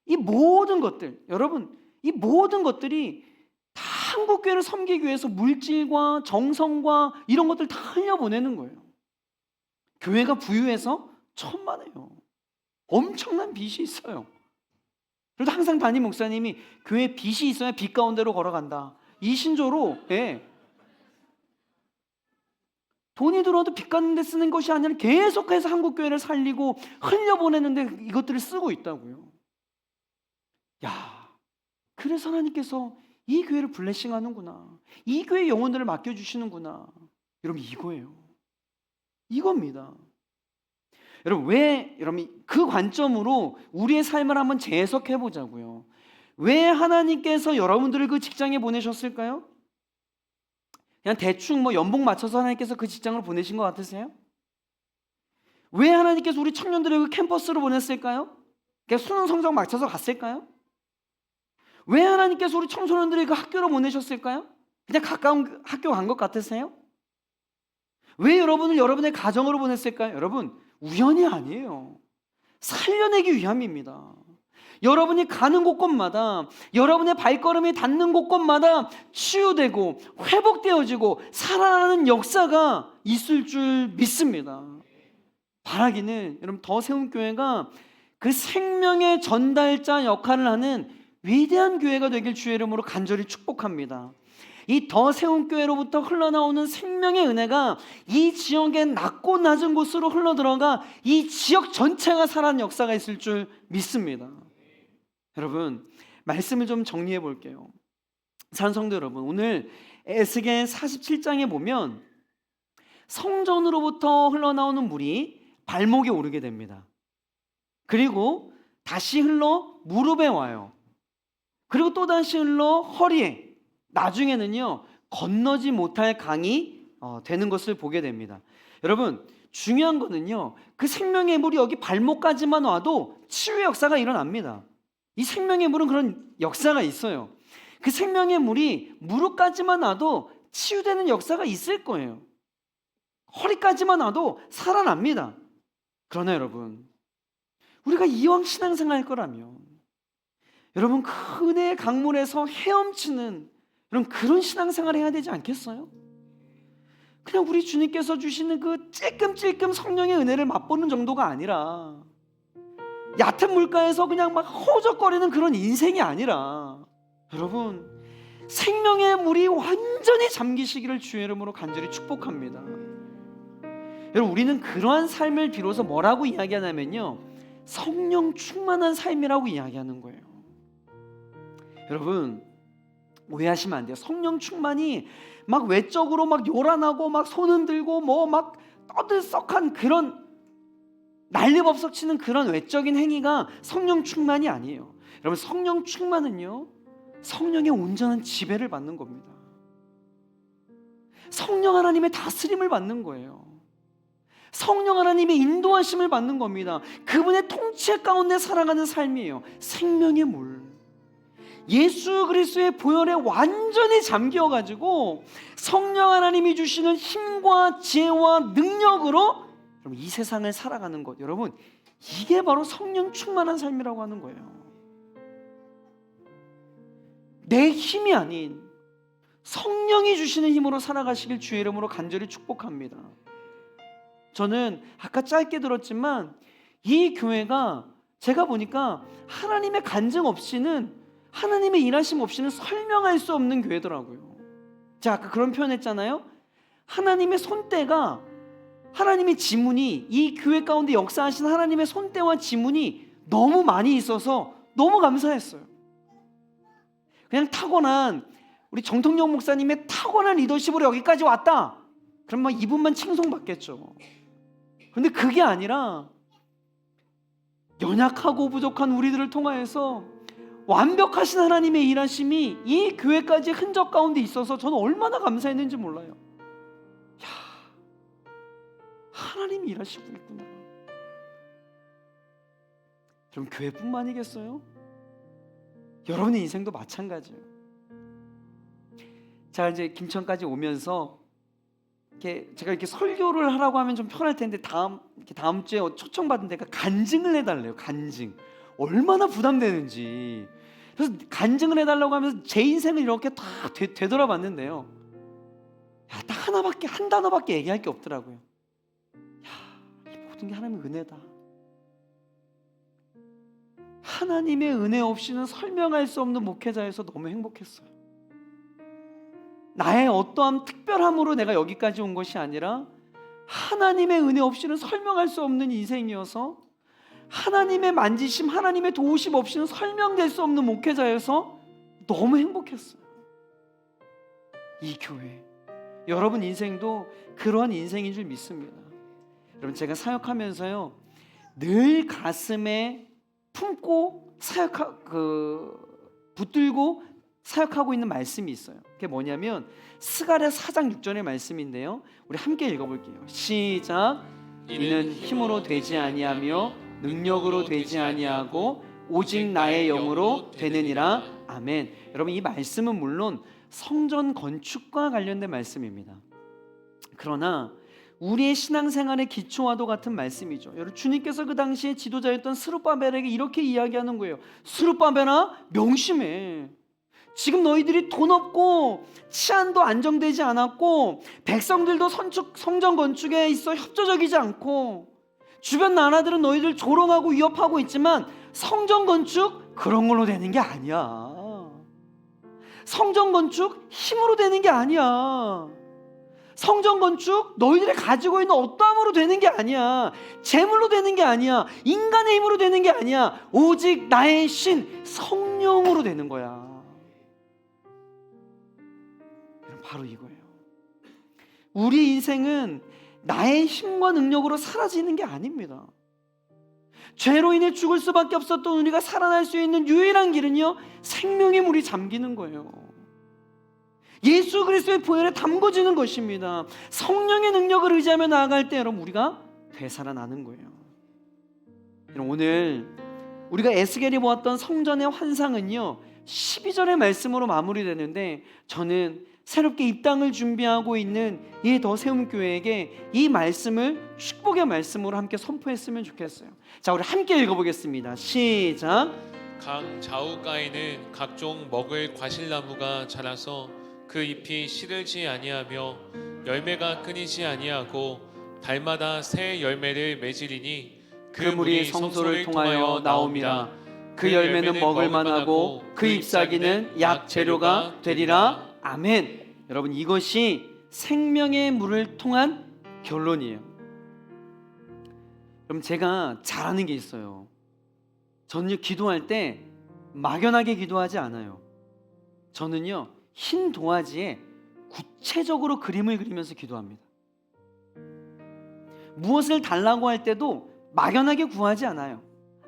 이 모든 것들, 여러분, 이 모든 것들이 다 한국교회를 섬기기 위해서 물질과 정성과 이런 것들 다 흘려보내는 거예요. 교회가 부유해서 천만에요. 엄청난 빚이 있어요. 그래도 항상 담임 목사님이 교회에 빚이 있어야 빛 가운데로 걸어간다, 이 신조로, 돈이 들어도 빚 갚는 데 쓰는 것이 아니라 계속해서 한국교회를 살리고 흘려보내는데 이것들을 쓰고 있다고요. 야, 그래서 하나님께서 이 교회를 블레싱하는구나, 이 교회 영혼들을 맡겨주시는구나. 여러분, 이거예요. 이겁니다. 여러분, 그 관점으로 우리의 삶을 한번 재해석해 보자고요. 왜 하나님께서 여러분들을 그 직장에 보내셨을까요? 그냥 대충 연봉 맞춰서 하나님께서 그 직장으로 보내신 것 같으세요? 왜 하나님께서 우리 청년들을 그 캠퍼스로 보냈을까요? 그냥 수능 성적 맞춰서 갔을까요? 왜 하나님께서 우리 청소년들을 그 학교로 보내셨을까요? 그냥 가까운 학교 간 것 같으세요? 왜 여러분을 여러분의 가정으로 보냈을까요? 여러분, 우연이 아니에요. 살려내기 위함입니다. 여러분이 가는 곳곳마다, 여러분의 발걸음이 닿는 곳곳마다 치유되고 회복되어지고 살아나는 역사가 있을 줄 믿습니다. 바라기는 여러분, 더 세운 교회가 그 생명의 전달자 역할을 하는 위대한 교회가 되길 주의 이름으로 간절히 축복합니다. 이 더 세운 교회로부터 흘러나오는 생명의 은혜가 이 지역의 낮고 낮은 곳으로 흘러들어가 이 지역 전체가 살아나는 역사가 있을 줄 믿습니다. 여러분, 말씀을 좀 정리해 볼게요. 사랑하는 성도 여러분, 오늘 에스겔 47장에 보면 성전으로부터 흘러나오는 물이 발목에 오르게 됩니다. 그리고 다시 흘러 무릎에 와요. 그리고 또 다시 흘러 허리에, 나중에는요 건너지 못할 강이 되는 것을 보게 됩니다. 여러분, 중요한 거는요, 그 생명의 물이 여기 발목까지만 와도 치유의 역사가 일어납니다. 이 생명의 물은 그런 역사가 있어요. 그 생명의 물이 무릎까지만 놔도 치유되는 역사가 있을 거예요. 허리까지만 놔도 살아납니다. 그러나 여러분, 우리가 이왕 신앙생활 할 거라면 여러분, 그 은혜의 강물에서 헤엄치는 그런 신앙생활을 해야 되지 않겠어요? 그냥 우리 주님께서 주시는 그 찔끔찔끔 성령의 은혜를 맛보는 정도가 아니라, 얕은 물가에서 그냥 막 허우적거리는 그런 인생이 아니라, 여러분, 생명의 물이 완전히 잠기시기를 주의 이름으로 간절히 축복합니다. 여러분, 우리는 그러한 삶을 비로소 뭐라고 이야기하냐면요, 성령 충만한 삶이라고 이야기하는 거예요. 여러분, 오해하시면 안 돼요. 성령 충만이 막 외적으로 막 요란하고 막 손 흔들고 뭐 막 떠들썩한 그런 난리법석 치는 그런 외적인 행위가 성령 충만이 아니에요. 여러분, 성령 충만은요, 성령의 온전한 지배를 받는 겁니다. 성령 하나님의 다스림을 받는 거예요. 성령 하나님의 인도하심을 받는 겁니다. 그분의 통치 가운데 살아가는 삶이에요. 생명의 물, 예수 그리스도의 보혈에 완전히 잠겨가지고 성령 하나님이 주시는 힘과 지혜와 능력으로 여러분, 이 세상을 살아가는 것, 여러분, 이게 바로 성령 충만한 삶이라고 하는 거예요. 내 힘이 아닌 성령이 주시는 힘으로 살아가시길 주의 이름으로 간절히 축복합니다. 저는 아까 짧게 들었지만 이 교회가 제가 보니까 하나님의 간증 없이는, 하나님의 일하심 없이는 설명할 수 없는 교회더라고요. 제가 아까 그런 표현했잖아요. 하나님의 손때가, 하나님의 지문이, 이 교회 가운데 역사하신 하나님의 손때와 지문이 너무 많이 있어서 너무 감사했어요. 그냥 타고난, 우리 정통영 목사님의 타고난 리더십으로 여기까지 왔다, 그럼 막 이분만 칭송받겠죠. 그런데 그게 아니라 연약하고 부족한 우리들을 통하여서 완벽하신 하나님의 일하심이 이 교회까지 흔적 가운데 있어서 저는 얼마나 감사했는지 몰라요. 야, 하나님이 일하시고 있구나. 그럼 교회뿐만이겠어요? 여러분의 인생도 마찬가지예요. 자, 이제 김천까지 오면서 제가 이렇게 설교를 하라고 하면 좀 편할 텐데 다음 주에 초청받은 데가 간증을 해달래요. 간증. 얼마나 부담되는지. 그래서 간증을 해달라고 하면서 제 인생을 이렇게 다 되돌아봤는데요, 딱 한 단어밖에 얘기할 게 없더라고요. 이 모든 게 하나님의 은혜다. 하나님의 은혜 없이는 설명할 수 없는 목회자여서 너무 행복했어요. 나의 어떠한 특별함으로 내가 여기까지 온 것이 아니라 하나님의 은혜 없이는 설명할 수 없는 인생이어서, 하나님의 만지심, 하나님의 도우심 없이는 설명될 수 없는 목회자여서 너무 행복했어요. 이 교회, 여러분 인생도 그러한 인생인 줄 믿습니다. 여러분, 제가 사역하면서요, 늘 가슴에 품고 붙들고 사역하고 있는 말씀이 있어요. 그게 뭐냐면 스가랴 4장 6절의 말씀인데요, 우리 함께 읽어볼게요. 시작. 이는 힘으로 되지 아니하며 능력으로 되지 아니하고 오직 나의 영으로 되느니라. 아멘. 여러분, 이 말씀은 물론 성전 건축과 관련된 말씀입니다. 그러나 우리의 신앙생활의 기초와도 같은 말씀이죠. 여러분, 주님께서 그 당시에 지도자였던 스룹바벨에게 이렇게 이야기하는 거예요. 스룹바벨아, 명심해. 지금 너희들이 돈 없고 치안도 안정되지 않았고 백성들도 성전 건축에 있어 협조적이지 않고 주변 나라들은 너희들 조롱하고 위협하고 있지만 성전 건축 그런 걸로 되는 게 아니야. 성전 건축 힘으로 되는 게 아니야. 성전 건축 너희들이 가지고 있는 어떠함으로 되는 게 아니야. 재물로 되는 게 아니야. 인간의 힘으로 되는 게 아니야. 오직 나의 신 성령으로 되는 거야. 바로 이거예요. 우리 인생은 나의 힘과 능력으로 사라지는 게 아닙니다. 죄로 인해 죽을 수밖에 없었던 우리가 살아날 수 있는 유일한 길은요, 생명의 물이 잠기는 거예요. 예수 그리스도의 보혈에 담궈지는 것입니다. 성령의 능력을 의지하며 나아갈 때 여러분, 우리가 되살아나는 거예요. 오늘 우리가 에스겔이 보았던 성전의 환상은요, 12절의 말씀으로 마무리되는데, 저는 새롭게 입당을 준비하고 있는 이 더 세움 교회에게 이 말씀을 축복의 말씀으로 함께 선포했으면 좋겠어요. 자, 우리 함께 읽어보겠습니다. 시작. 강 좌우가에는 각종 먹을 과실나무가 자라서 그 잎이 시들지 아니하며 열매가 끊이지 아니하고 달마다 새 열매를 맺으리니 그 물이 성소를 통하여 나옴이라. 그 열매는 먹을 만하고 그 잎사귀는 약 재료가 되리라. 아멘. 여러분, 이것이 생명의 물을 통한 결론이에요. 그럼 제가 잘하는 게 있어요. 저는요, 기도할 때 막연하게 기도하지 않아요. 저는요, 흰 도화지에 구체적으로 그림을 그리면서 기도합니다. 무엇을 달라고 할 때도 막연하게 구하지 않아요.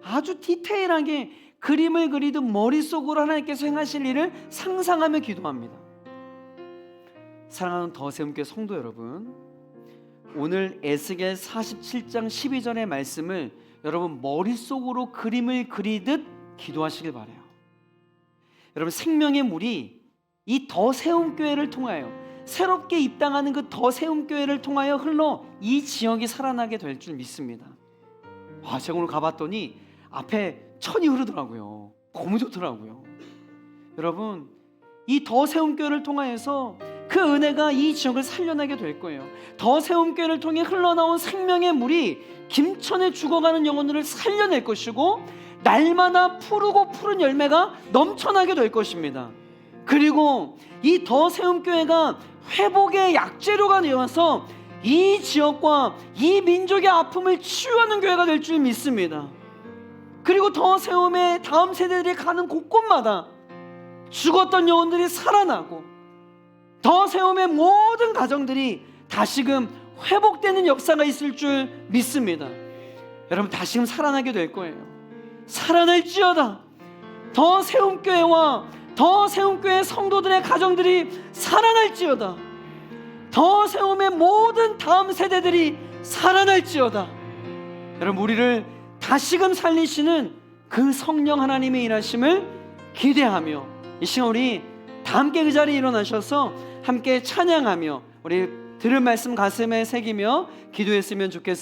아주 디테일하게 그림을 그리듯 머릿속으로 하나님께서 행하실 일을 상상하며 기도합니다. 사랑하는 더 세움교회 성도 여러분, 오늘 에스겔 47장 12절의 말씀을 여러분 머릿속으로 그림을 그리듯 기도하시길 바라요. 여러분, 생명의 물이 이 더 세움교회를 통하여, 새롭게 입당하는 그 더 세움교회를 통하여 흘러 이 지역이 살아나게 될 줄 믿습니다. 제가 오늘 가봤더니 앞에 천이 흐르더라고요. 너무 좋더라고요. 여러분, 이 더 세움교회를 통하여서 그 은혜가 이 지역을 살려나게 될 거예요. 더 세움교회를 통해 흘러나온 생명의 물이 김천에 죽어가는 영혼들을 살려낼 것이고, 날마다 푸르고 푸른 열매가 넘쳐나게 될 것입니다. 그리고 이 더 세움교회가 회복의 약재료가 되어서 이 지역과 이 민족의 아픔을 치유하는 교회가 될 줄 믿습니다. 그리고 더 세움의 다음 세대들이 가는 곳곳마다 죽었던 영혼들이 살아나고, 더 세움의 모든 가정들이 다시금 회복되는 역사가 있을 줄 믿습니다. 여러분, 다시금 살아나게 될 거예요. 살아날지어다. 더 세움교회와 더 세움교회 성도들의 가정들이 살아날지어다. 더 세움의 모든 다음 세대들이 살아날지어다. 여러분, 우리를 다시금 살리시는 그 성령 하나님의 일하심을 기대하며, 이 시간 우리 다 함께 그 자리에 일어나셔서 함께 찬양하며 우리 들은 말씀 가슴에 새기며 기도했으면 좋겠습니다.